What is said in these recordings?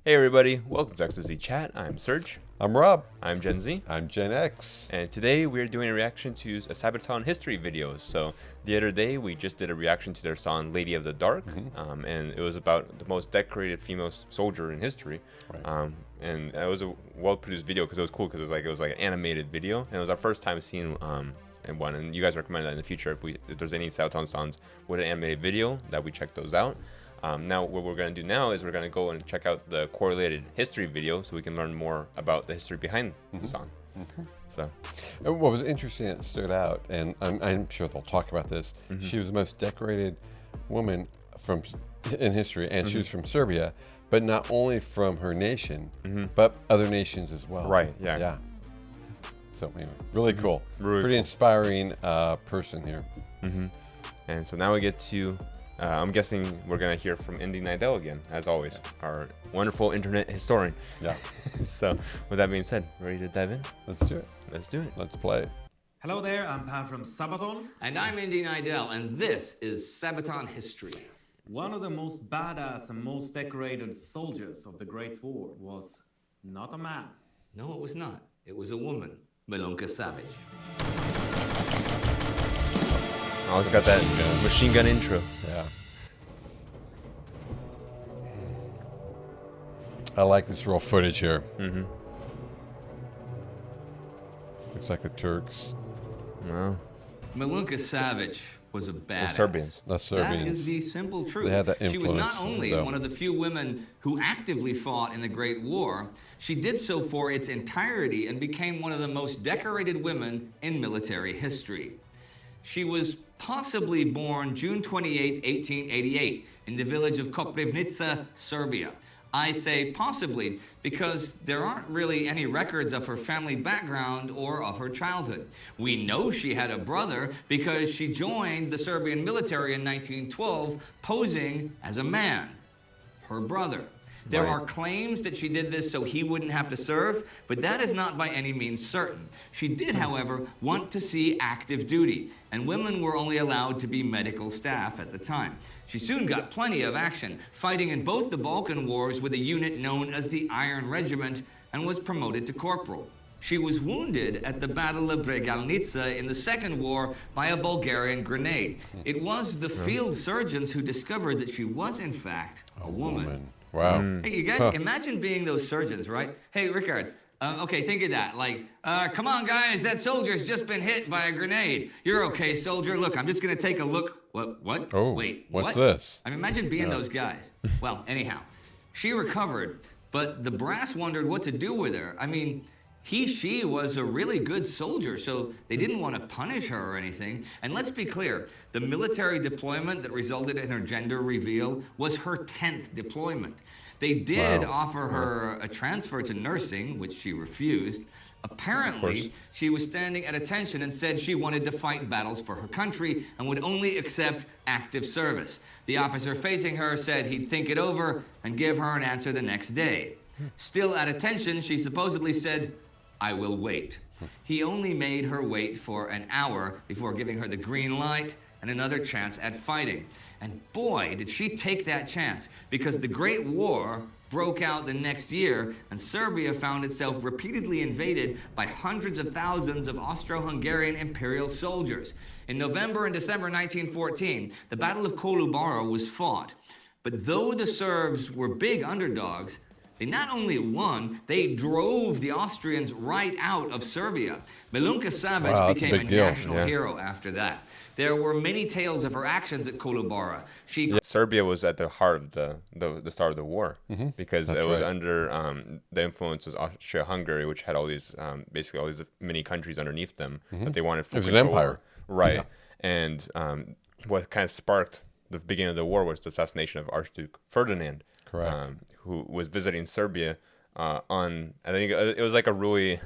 Hey everybody, welcome to XZ Chat. I'm Serge. I'm Rob. I'm Gen Z. I'm Gen X. And today we're doing a reaction to a Sabaton History video. So the other day we just did a reaction to their song Lady of the Dark. And it was about the most decorated female soldier in history. Right. And it was a well-produced video because it was cool because it was like an animated video. And it was our first time seeing one. And you guys recommend that in the future if there's any Sabaton songs with an animated video that we check those out. Now, what we're going to do now is we're going to go and check out the correlated history video so we can learn more about the history behind the song. So, And what was interesting that stood out, and I'm sure they'll talk about this, she was the most decorated woman in history, and she was from Serbia, but not only from her nation, but other nations as well. Right, yeah. Yeah. So anyway, really cool. Really Pretty cool. inspiring person here. and so now we get to, I'm guessing we're going to hear from Indy Nidell again, as always, our wonderful internet historian. Yeah. So, with that being said, ready to dive in? Let's do it. Let's do it. Let's play. Hello there, I'm Pat from Sabaton. And I'm Indy Nidell, and this is Sabaton History. One of the most badass and most decorated soldiers of the Great War was not a man. No, it was not. It was a woman, Milunka Savage. Oh, it's got that machine gun intro. Yeah. I like this raw footage here. Looks like the Turks. Wow. Milunka Savage was a badass. Serbians. The Serbians. That is the simple truth. They had that She was not influence, only though. one of the few women who actively fought in the Great War, she did so for its entirety and became one of the most decorated women in military history. She was possibly born June 28, 1888, in the village of Koprivnica, Serbia. I say possibly because there aren't really any records of her family background or of her childhood. We know she had a brother because she joined the Serbian military in 1912 posing as a man, her brother. There are claims that she did this so he wouldn't have to serve, but that is not by any means certain. She did, however, want to see active duty, and women were only allowed to be medical staff at the time. She soon got plenty of action, fighting in both the Balkan Wars with a unit known as the Iron Regiment, and was promoted to corporal. She was wounded at the Battle of Bregalnica in the Second War by a Bulgarian grenade. It was the field surgeons who discovered that she was, in fact, a woman. Wow. Hey, you guys, imagine being those surgeons, right? Hey, Rickard, okay, think of that. Like, come on, guys, that soldier's just been hit by a grenade. You're okay, soldier. Look, I'm just going to take a look. What? Oh, Wait, what's what? this? I mean, imagine being those guys. Well, anyhow, she recovered, but the brass wondered what to do with her. I mean, she was a really good soldier, so they didn't want to punish her or anything. And let's be clear, the military deployment that resulted in her gender reveal was her 10th deployment. They did offer her a transfer to nursing, which she refused. Apparently, she was standing at attention and said she wanted to fight battles for her country and would only accept active service. The officer facing her said he'd think it over and give her an answer the next day. Still at attention, she supposedly said, "I will wait." He only made her wait for an hour before giving her the green light and another chance at fighting. And boy, did she take that chance, because the Great War broke out the next year, and Serbia found itself repeatedly invaded by hundreds of thousands of Austro-Hungarian imperial soldiers. In November and December 1914, the Battle of Kolubara was fought. But though the Serbs were big underdogs, they not only won, they drove the Austrians right out of Serbia. Milunka Savage Wow, that's a became a big deal. national hero after that. There were many tales of her actions at Kolubara. Serbia was at the heart of the start of the war because That's it was right. under the influence of Austria-Hungary, which had all these basically all these mini countries underneath them that they wanted full It was an control empire. over. Right. Yeah. And what kind of sparked the beginning of the war was the assassination of Archduke Ferdinand, Correct. who was visiting Serbia on, I think it was like a really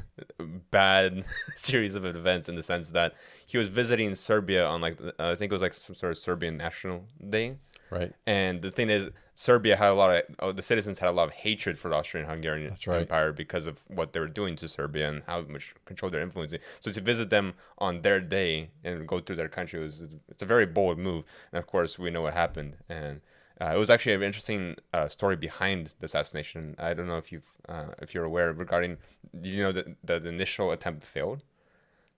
bad series of events in the sense that he was visiting Serbia on like I think it was like some sort of Serbian National Day. Right. And the thing is, Serbia had a lot of the citizens had a lot of hatred for the Austrian-Hungarian right. Empire because of what they were doing to Serbia and how much control they're influencing. So to visit them on their day and go through their country it's a very bold move. And of course, we know what happened. And It was actually an interesting story behind the assassination. I don't know if you're aware regarding, the initial attempt failed.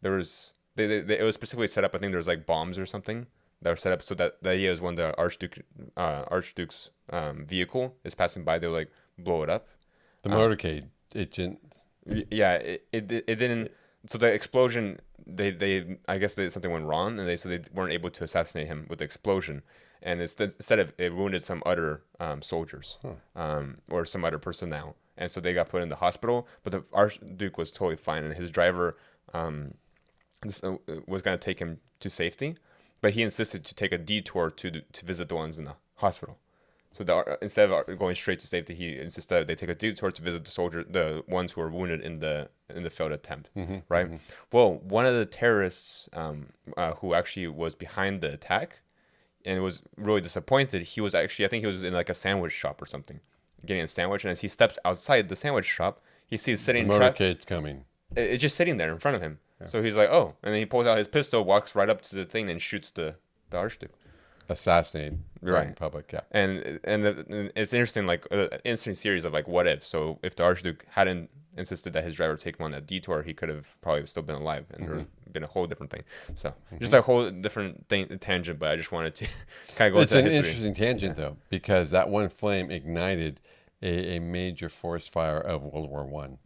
There was it was specifically set up. I think there was like bombs or something that were set up so that the idea is when the Archduke's vehicle is passing by, they'll like blow it up. The motorcade, it didn't. Yeah, it didn't. So the explosion, they I guess something went wrong, and they weren't able to assassinate him with the explosion, and instead of it wounded some other soldiers, or some other personnel, and so they got put in the hospital. But the Archduke was totally fine, and his driver was going to take him to safety, but he insisted to take a detour to visit the ones in the hospital. So instead of going straight to safety, he insisted that they take a detour to visit the ones who were wounded in the failed attempt, right? Mm-hmm. Well, one of the terrorists who actually was behind the attack and was really disappointed, I think he was in like a sandwich shop or something, getting a sandwich, and as he steps outside the sandwich shop, he sees sitting. The motorcade's coming. It's just sitting there in front of him. Yeah. So he's like, oh, and then he pulls out his pistol, walks right up to the thing, and shoots the Archduke. Assassinated right in public, yeah. And it's interesting, like an interesting series of like what if. So if the Archduke hadn't insisted that his driver take him on that detour, he could have probably still been alive, and there would have been a whole different thing. So just a whole different tangent, but I just wanted to kind of go into history. It's an interesting tangent though, because that one flame ignited a major forest fire of World War One.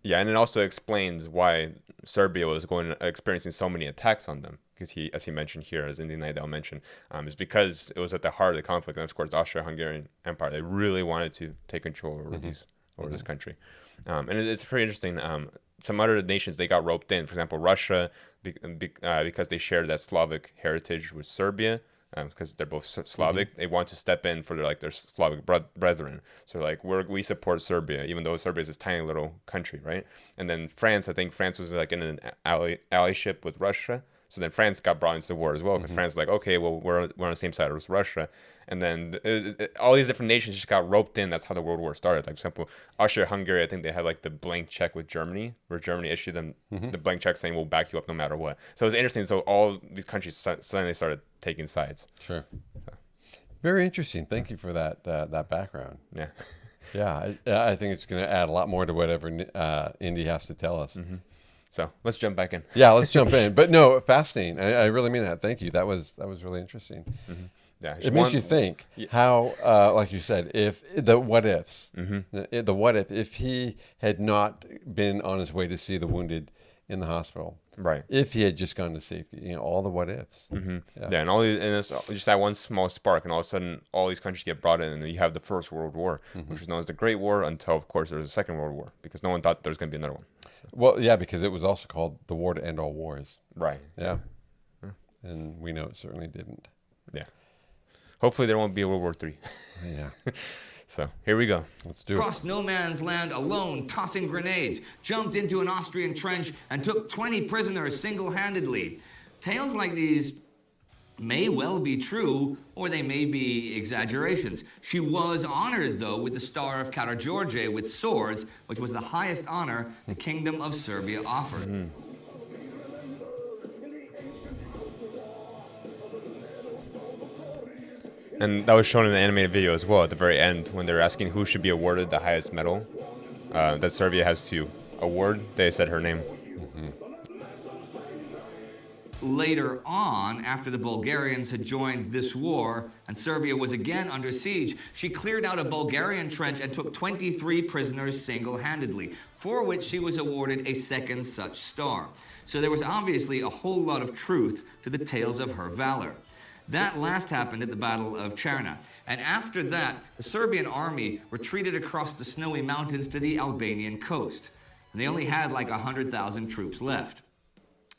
Yeah, and it also explains why Serbia was experiencing so many attacks on them. Because as he mentioned here, as Indy Nidal mentioned, is because it was at the heart of the conflict, and of course, the Austro-Hungarian Empire, they really wanted to take control over this country, and it's pretty interesting. Some other nations, they got roped in. For example, Russia, because they shared that Slavic heritage with Serbia. Because they're both Slavic, they want to step in for their Slavic brethren. So like we support Serbia, even though Serbia is this tiny little country, right? And then France, I think France was like in an allyship with Russia. So then France got brought into the war as well, because France was like, okay, well, we're on the same side as Russia. And then all these different nations just got roped in. That's how the World War started. Like, for example, Austria-Hungary, I think they had like the blank check with Germany, where Germany issued them the blank check saying, we'll back you up no matter what. So it was interesting. So all these countries suddenly started taking sides. Sure. So. Very interesting. Thank you for that background. Yeah. Yeah, I think it's going to add a lot more to whatever Indy has to tell us. So let's jump back in. Yeah, let's jump in. But no, fascinating. I really mean that. Thank you. That was really interesting. Yeah, it makes you think how, like you said, if the what ifs, the what if he had not been on his way to see the wounded in the hospital, right? If he had just gone to safety, all the what ifs. Yeah, and it's just that one small spark, and all of a sudden, all these countries get brought in, and you have the First World War, which was known as the Great War, until, of course, there was a Second World War, because no one thought there was going to be another one. So. Well, yeah, because it was also called the War to End All Wars. Right. Yeah. And we know it certainly didn't. Yeah. Hopefully there won't be a World War III. Yeah. So here we go. Let's do it. Crossed no man's land alone, tossing grenades, jumped into an Austrian trench, and took 20 prisoners single-handedly. Tales like these may well be true, or they may be exaggerations. She was honored, though, with the Star of Karađorđe with swords, which was the highest honor the Kingdom of Serbia offered. And that was shown in the animated video as well at the very end, when they were asking who should be awarded the highest medal that Serbia has to award. They said her name. Later on, after the Bulgarians had joined this war and Serbia was again under siege, she cleared out a Bulgarian trench and took 23 prisoners single-handedly, for which she was awarded a second such star. So there was obviously a whole lot of truth to the tales of her valor. That last happened at the Battle of Černa. And after that, the Serbian army retreated across the snowy mountains to the Albanian coast. And they only had like 100,000 troops left.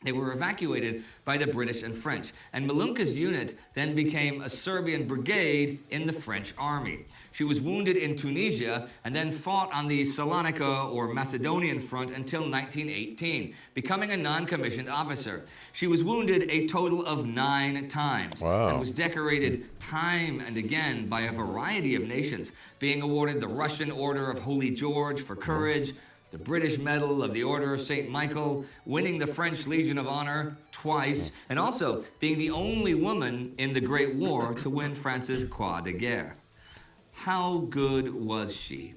They were evacuated by the British and French, and Malunka's unit then became a Serbian brigade in the French army. She was wounded in Tunisia and then fought on the Salonika or Macedonian front until 1918, becoming a non-commissioned officer. She was wounded a total of 9 times and was decorated time and again by a variety of nations, being awarded the Russian Order of Holy George for courage, the British Medal of the Order of St. Michael, winning the French Legion of Honor twice, and also being the only woman in the Great War to win France's Croix de Guerre. How good was she?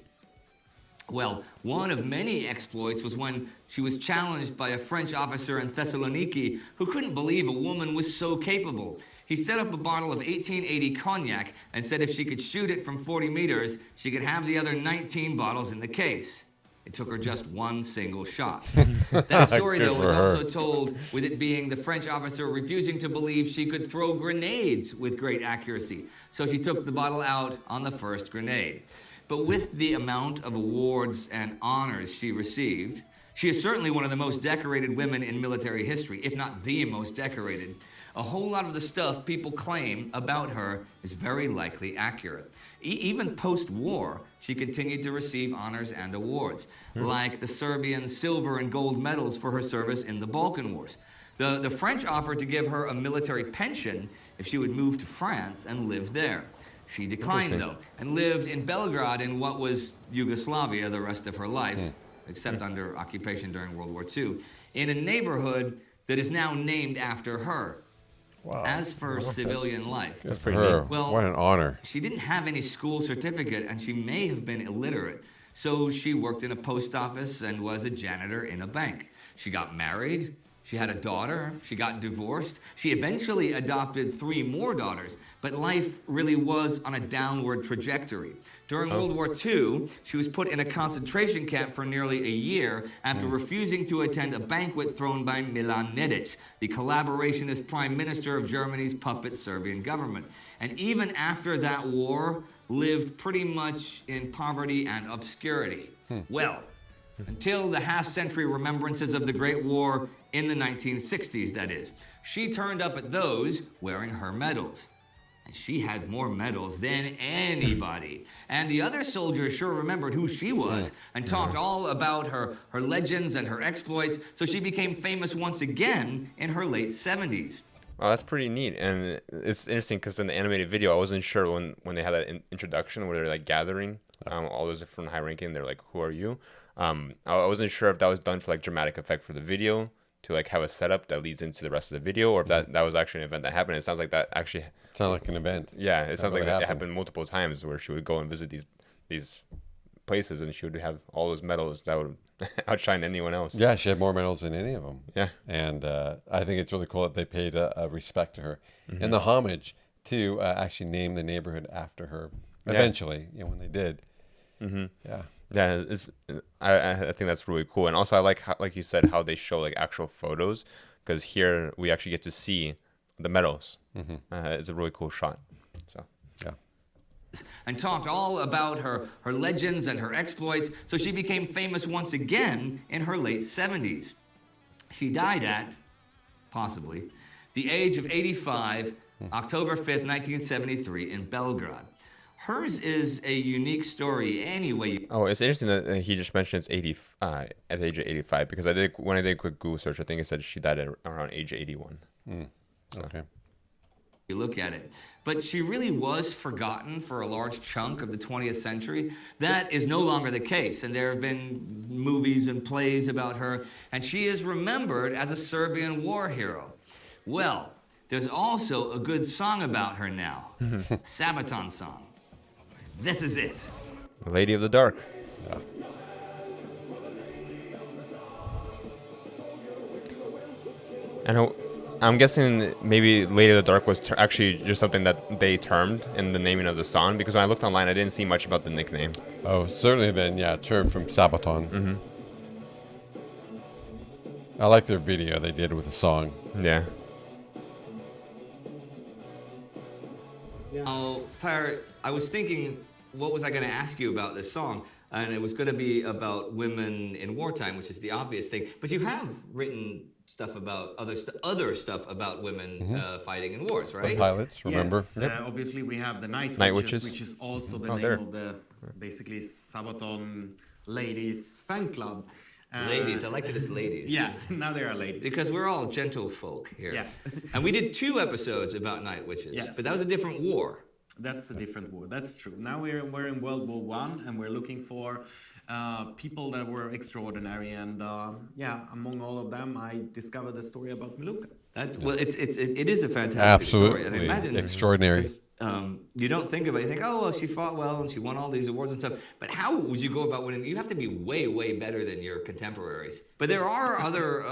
Well, one of many exploits was when she was challenged by a French officer in Thessaloniki who couldn't believe a woman was so capable. He set up a bottle of 1880 cognac and said if she could shoot it from 40 meters, she could have the other 19 bottles in the case. It took her just one single shot. That story, though, was also told with it being the French officer refusing to believe she could throw grenades with great accuracy. So she took the bottle out on the first grenade. But with the amount of awards and honors she received, she is certainly one of the most decorated women in military history, if not the most decorated. A whole lot of the stuff people claim about her is very likely accurate. Even post-war, she continued to receive honors and awards, like the Serbian silver and gold medals for her service in the Balkan Wars. The French offered to give her a military pension if she would move to France and live there. She declined, though, and lived in Belgrade in what was Yugoslavia the rest of her life, except under occupation during World War II, in a neighborhood that is now named after her. Wow. As for civilian life, That's pretty neat. well, What an honor. she didn't have any school certificate, and she may have been illiterate. So she worked in a post office and was a janitor in a bank. She got married. She had a daughter. She got divorced. She eventually adopted 3 more daughters, but life really was on a downward trajectory. During World War II, she was put in a concentration camp for nearly a year after refusing to attend a banquet thrown by Milan Nedic, the collaborationist prime minister of Germany's puppet Serbian government. And even after that war, lived pretty much in poverty and obscurity. Well, until the half-century remembrances of the Great War in the 1960s, that is. She turned up at those wearing her medals. And she had more medals than anybody. And the other soldiers sure remembered who she was and talked all about her legends and her exploits, so she became famous once again in her late 70s. Wow, that's pretty neat, and it's interesting because in the animated video, I wasn't sure when they had that introduction where they're like gathering all those different high ranking. They're like, "Who are you?" I wasn't sure if that was done for like dramatic effect for the video to like have a setup that leads into the rest of the video, or if that was actually an event that happened. It sounds like that actually Sound like an event. Yeah, it sounds like really it happened multiple times where she would go and visit these places, and she would have all those medals that would outshine anyone else. Yeah, she had more medals than any of them. Yeah. And I think it's really cool that they paid a respect to her and the homage to actually name the neighborhood after her eventually, when they did. Yeah. Yeah, I think that's really cool. And also I like how, like you said, how they show like actual photos, because here we actually get to see the medals. It's a really cool shot. So yeah. And talked all about her legends and her exploits, so she became famous once again in her late 70s. She died at, possibly, the age of 85, October 5th, 1973, in Belgrade. Hers is a unique story anyway. Oh, it's interesting that he just mentioned it's 80 at the age of 85, because when I did a quick Google search, I think it said she died at around age 81. So. Okay. You look at it. But she really was forgotten for a large chunk of the 20th century. That is no longer the case, and there have been movies and plays about her, and she is remembered as a Serbian war hero. Well, there's also a good song about her now. Sabaton song. This is it. Lady of the Dark. Yeah. And I'm guessing maybe Lady of the Dark was actually just something that they termed in the naming of the song, because when I looked online, I didn't see much about the nickname. Oh, certainly then, yeah, term from Sabaton. I like their video they did with the song. Yeah. Oh, Pirate, I was thinking, what was I going to ask you about this song? And it was going to be about women in wartime, which is the obvious thing. But you have written stuff about other stuff about women fighting in wars, right? The pilots, remember? Yes, obviously we have the Night Witches. Witches, which is also the Oh, name there. of the basically Sabaton ladies fan club. Ladies, I like it as ladies. Yeah, now they are ladies. Because we're all gentle folk here. Yeah. And we did 2 episodes about night witches. Yes. But that was a different war. That's a different war. That's true. Now we're in World War I, and we're looking for people that were extraordinary, and among all of them, I discovered the story about Miluka. It is a fantastic story. And Absolutely imagine extraordinary. you don't think about it. You think, oh well, she fought well and she won all these awards and stuff. But how would you go about winning? You have to be way, way better than your contemporaries. But there are other,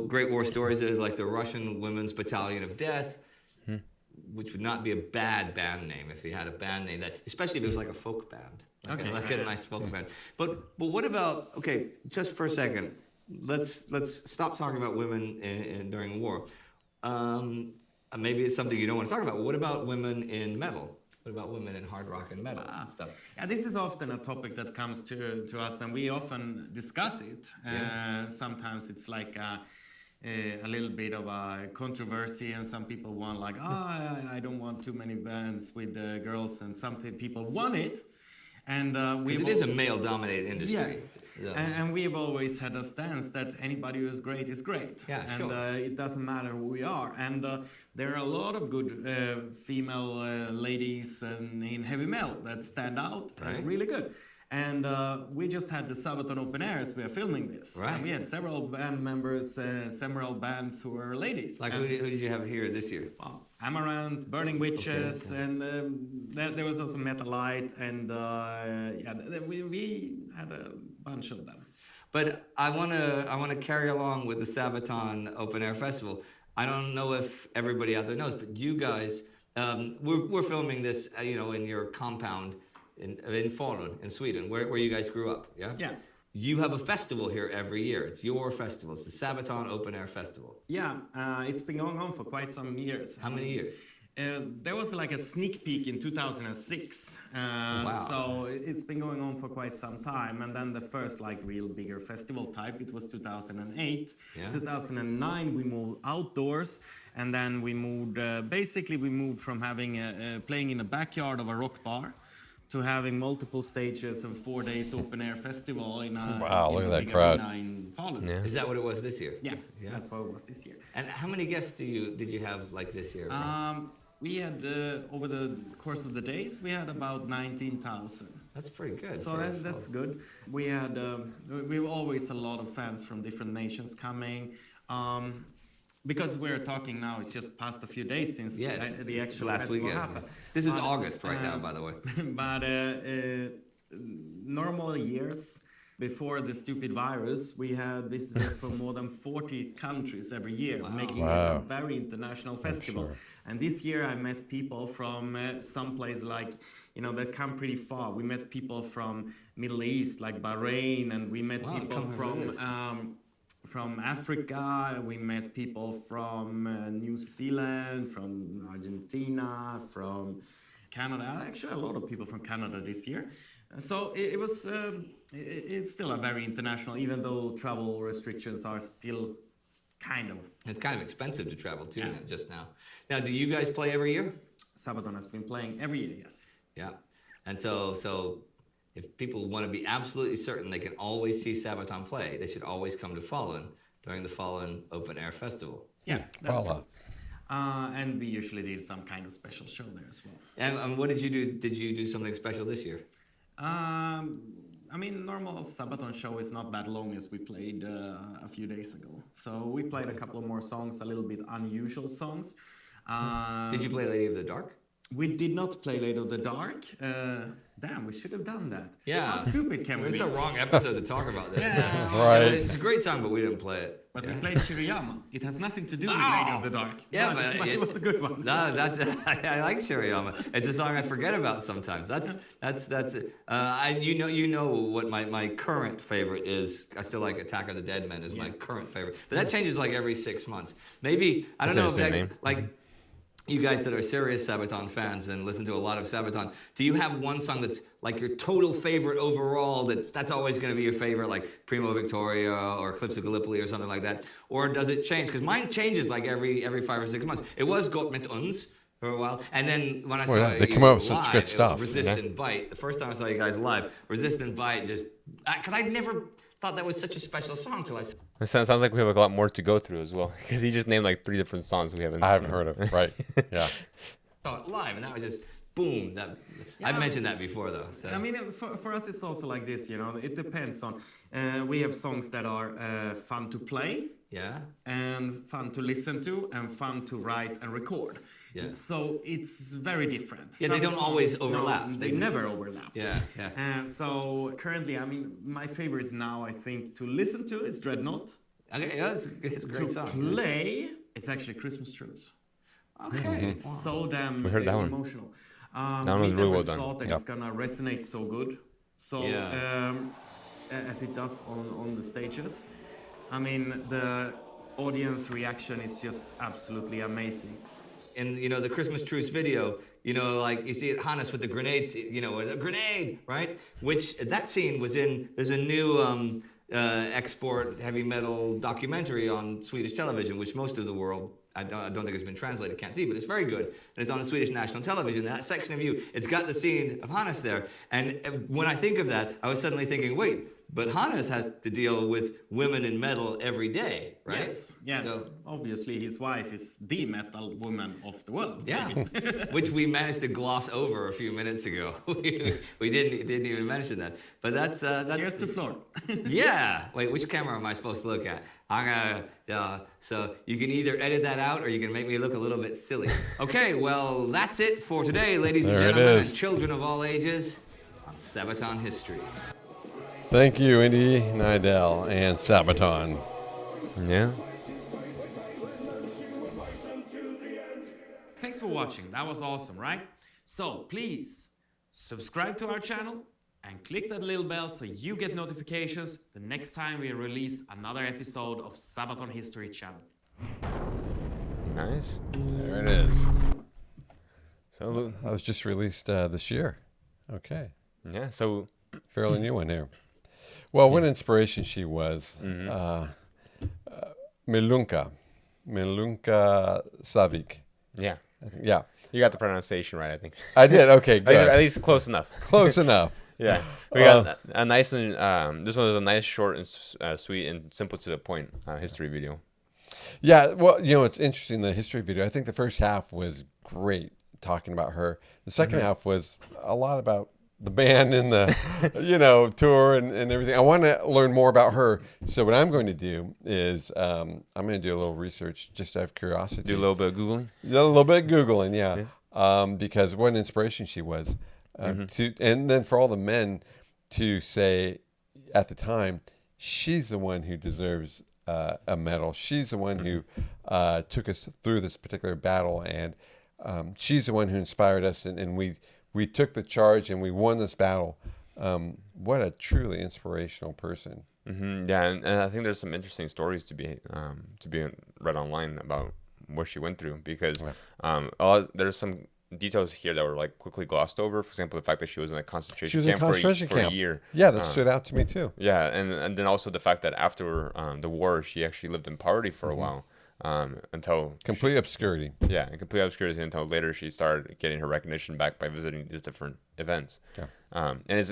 Great War stories. There's like the Russian Women's Battalion of Death, which would not be a bad band name if you had a band name that, especially if it was like a folk band. Like a nice folk band. But what about, okay, just for a second, let's stop talking about women during the war. Maybe it's something you don't want to talk about. What about women in metal? What about women in hard rock and metal and stuff? Yeah, this is often a topic that comes to us, and we often discuss it. Sometimes it's like a little bit of a controversy, and some people want like, I don't want too many bands with girls, and some people want it. And it is a male-dominated industry. Yes, and we've always had a stance that anybody who is great is great. Yeah, and it doesn't matter who we are. And there are a lot of good female ladies in heavy metal that stand out really good. And we just had the Sabaton Open Air as we are filming this. Right. And we had several band members, several bands who were ladies. Like who did you have here this year? Well, Amaranth, Burning Witches, and there was also Metalite, and we had a bunch of them. But I want to carry along with the Sabaton Open Air Festival. I don't know if everybody out there knows, but you guys, we're filming this, in your compound in Falun, in Sweden, where you guys grew up. Yeah. Yeah. You have a festival here every year. It's your festival. It's the Sabaton Open Air Festival. Yeah, it's been going on for quite some years. How many years? There was like a sneak peek in 2006. Wow. So it's been going on for quite some time. And then the first like real bigger festival type, it was 2008. Yeah. 2009 we moved outdoors, and then we moved, we moved from having playing in the backyard of a rock bar to having multiple stages and 4 days open air festival in a Look at that crowd. in Falun. Is that what it was this year? Yeah, that's what it was this year. And how many guests did you have like this year? We had over the course of the days we had about 19,000. That's pretty good. So that's good. We had we were always a lot of fans from different nations coming. Because we're talking now, it's just past a few days since the actual last festival weekend. happened. This is August right now, by the way. But normal years, before the stupid virus, we had visitors from more than 40 countries every year, making it a very international festival. Sure. And this year I met people from some place like, that come pretty far. We met people from Middle East, like Bahrain, and we met people from Africa, we met people from New Zealand, from Argentina, from Canada. Actually, a lot of people from Canada this year. So it was. It's still a very international, even though travel restrictions are still kind of. It's kind of expensive to travel too just now. Now, do you guys play every year? Sabaton has been playing every year, yes. Yeah, and so. If people want to be absolutely certain they can always see Sabaton play, they should always come to Falun during the Falun Open Air Festival. Yeah, that's true. And we usually did some kind of special show there as well. And what did you do? Did you do something special this year? Normal Sabaton show is not that long as we played a few days ago. So we played a couple of more songs, a little bit unusual songs. Did you play Lady of the Dark? We did not play Lady of the Dark. Damn, we should have done that. Yeah. How stupid can we be? It's the wrong episode to talk about this. Right. It's a great song, but we didn't play it. But we played Shiriyama. It has nothing to do with Lady of the Dark. Yeah, but it was a good one. No, I like Shiriyama. It's a song I forget about sometimes. That's it. You know what my current favorite is. I still like Attack of the Dead Men is my current favorite. But that changes like every 6 months. Maybe I don't know if that, like. You guys that are serious Sabaton fans and listen to a lot of Sabaton, do you have one song that's like your total favorite overall, that's always going to be your favorite, like Primo Victoria or Eclipse of Gallipoli or something like that? Or does it change? Because mine changes like every 5 or 6 months. It was Gott mit uns for a while, and then when I saw they come up with such live, good stuff. Resist and Bite. The first time I saw you guys live, Resist and Bite just... Because I never thought that was such a special song till I saw. It sounds like we have a lot more to go through as well, because he just named like 3 different songs we haven't. I haven't heard of. Right. Yeah. Saw it live, and that was just boom. That I've mentioned that before though. So. I mean, for us, it's also like this, you know. It depends on. We have songs that are fun to play, Yeah. and fun to listen to, and fun to write and record. Yeah. So it's very different. Yeah, they don't always overlap. No, they never overlap. Yeah, yeah. So currently, I mean, my favorite now, I think, to listen to is Dreadnought. Okay, yeah, it's a great To song. play, it's actually Christmas Tunes. Okay. It's so damn We heard that one. emotional. That We one was never really well done. thought that it's gonna resonate so good. So Yeah. as it does on the stages. I mean, the audience reaction is just absolutely amazing. And you know the Christmas truce video, you know, like you see Hannes with the grenades, you know, a grenade, right? Which that scene was in. There's a new export heavy metal documentary on Swedish television, which most of the world. I don't think it's been translated, can't see, but it's very good. And it's on the Swedish national television. That section of you, it's got the scene of Hannes there. And when I think of that, I was suddenly thinking, wait, but Hannes has to deal with women in metal every day, right? Yes. So, Obviously, his wife is the metal woman of the world. yeah, which we managed to gloss over a few minutes ago. we didn't even mention that. But that's Here's the floor. yeah. Wait, which camera am I supposed to look at? I'm gonna. So you can either edit that out or you can make me look a little bit silly. Okay, well that's it for today, ladies and There it gentlemen, is. and children of all ages, on Sabaton History. Thank you, Indy, Nidell, and Sabaton. Yeah. Thanks for watching. That was awesome, right? So please subscribe to our channel and click that little bell so you get notifications the next time we release another episode of Sabaton History channel. Nice. There it is. So That was just released this year. Okay. yeah. So Fairly new one here. Well, what inspiration she was. Milunka Savic. yeah, Yeah, you got the pronunciation right, I think. I did. Okay, At least- at good. least close enough. Close enough. Yeah, we got a nice and this one was a nice, short and sweet and simple to the point history video. Yeah, well, you know, it's interesting, the history video. I think the first half was great, talking about her. The 2nd half was a lot about the band and the, you know, tour and everything. I want to learn more about her. So what I'm going to do is I'm going to do a little research just out of curiosity. Do a little bit of googling. Yeah, a little bit of Googling, yeah. Because what an inspiration she was. And then for all the men to say at the time, she's the one who deserves a medal. She's the one who took us through this particular battle, and she's the one who inspired us, and we took the charge and we won this battle. What a truly inspirational person. Yeah, and I think there's some interesting stories to be read online about what she went through, because there's some details here that were like quickly glossed over. For example, the fact that she was in a concentration camp for a year. Yeah, that stood out to me too. Yeah, and then also the fact that after the war, she actually lived in poverty for a while, until Complete obscurity. yeah, in complete obscurity until later she started getting her recognition back by visiting these different events. Yeah. And it's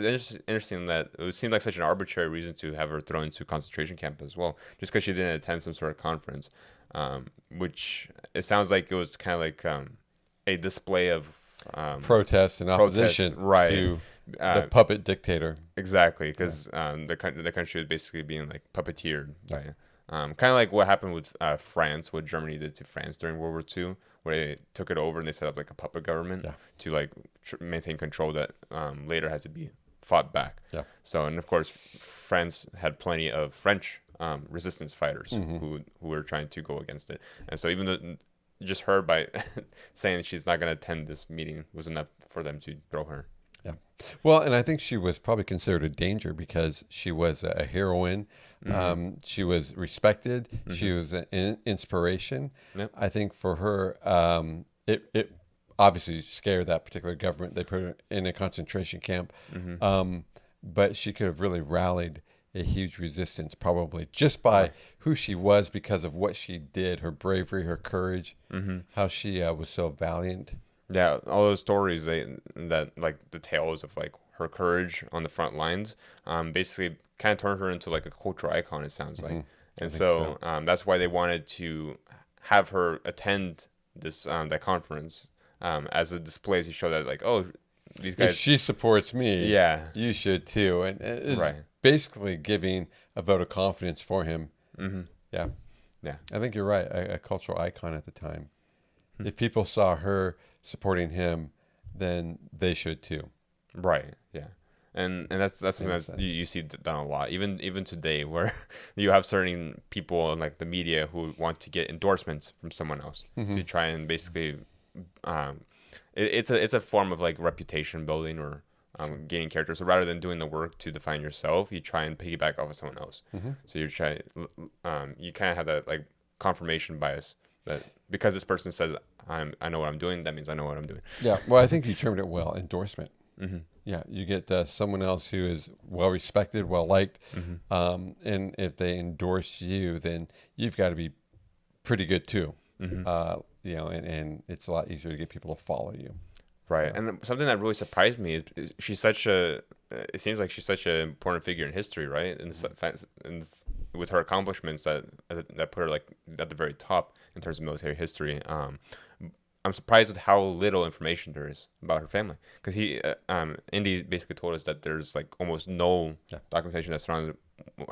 interesting that it seemed like such an arbitrary reason to have her thrown into concentration camp as well, just because she didn't attend some sort of conference, which it sounds like it was kind of like a display of Protest and opposition to the puppet dictator. Exactly, because the country was basically being like puppeteered by, kind of like what happened with France, what Germany did to France during World War II, where they took it over and they set up like a puppet government to like maintain control that later had to be fought back. Yeah. So, and of course, France had plenty of French resistance fighters who were trying to go against it, and so even though just her by saying she's not going to attend this meeting was enough for them to throw her. Yeah. Well, and I think she was probably considered a danger because she was a heroine. She was respected. She was an inspiration. Yep. I think for her, it obviously scared that particular government. They put her in a concentration camp. But she could have really rallied a huge resistance, probably just by who she was, because of what she did, her bravery, her courage, how she was so valiant. Yeah, all those stories that like the tales of like her courage on the front lines, basically kind of turned her into like a cultural icon. It sounds like, and so that's why they wanted to have her attend this that conference as a display to show that like, oh, these guys. If she supports me, Yeah. you should too. And it's Right. basically giving a vote of confidence for him. Mm-hmm. Yeah. Yeah. I think you're right. A cultural icon at the time. If people saw her supporting him, then they should too. Right. Yeah. And that's something Makes that sense. you see done a lot, even today, where you have certain people in like the media who want to get endorsements from someone else to try and basically, it's a form of like reputation building or gaining character. So rather than doing the work to define yourself, you try and piggyback off of someone else. So you try, you kind of have that like confirmation bias that because this person says I know what I'm doing, that means I know what I'm doing. Yeah. Well, I think you termed it well, endorsement. Yeah, you get someone else who is well respected, well liked, and if they endorse you, then you've got to be pretty good too. You know, and it's a lot easier to get people to follow you. Right, and something that really surprised me is she's such a. It seems like she's such an important figure in history, right? And with her accomplishments that put her like at the very top in terms of military history. I'm surprised with how little information there is about her family, because Indy basically told us that there's like almost no documentation that surrounds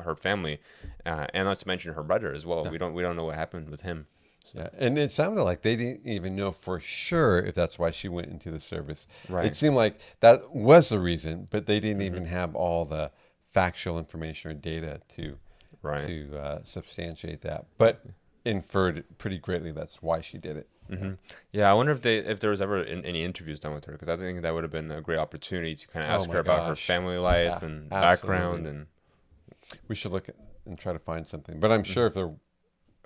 her family, and not to mention her brother as well. We don't know what happened with him. So. Yeah, and it sounded like they didn't even know for sure if that's why she went into the service. Right. It seemed like that was the reason, but they didn't even have all the factual information or data to substantiate that. But inferred pretty greatly that's why she did it. Yeah, I wonder if there was ever any interviews done with her, because I think that would have been a great opportunity to kind of ask her about her family life and background. And we should look at and try to find something. But I'm sure if there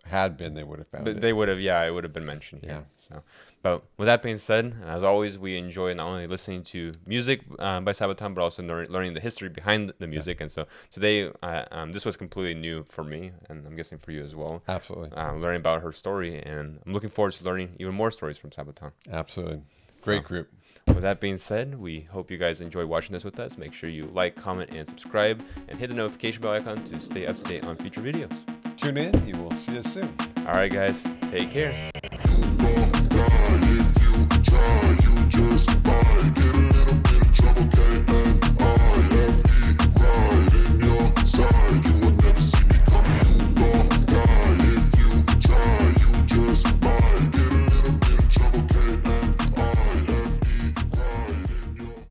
had been, they would have found it. They would have, it would have been mentioned here. So, but with that being said, as always, we enjoy not only listening to music by Sabaton, but also learning the history behind the music. And so today, this was completely new for me, and I'm guessing for you as well. Absolutely. Learning about her story, and I'm looking forward to learning even more stories from Sabaton. Absolutely. Great group. With that being said, we hope you guys enjoy watching this with us. Make sure you like, comment, and subscribe, and hit the notification bell icon to stay up to date on future videos. Tune in. You will see us soon. All right, guys. Take care.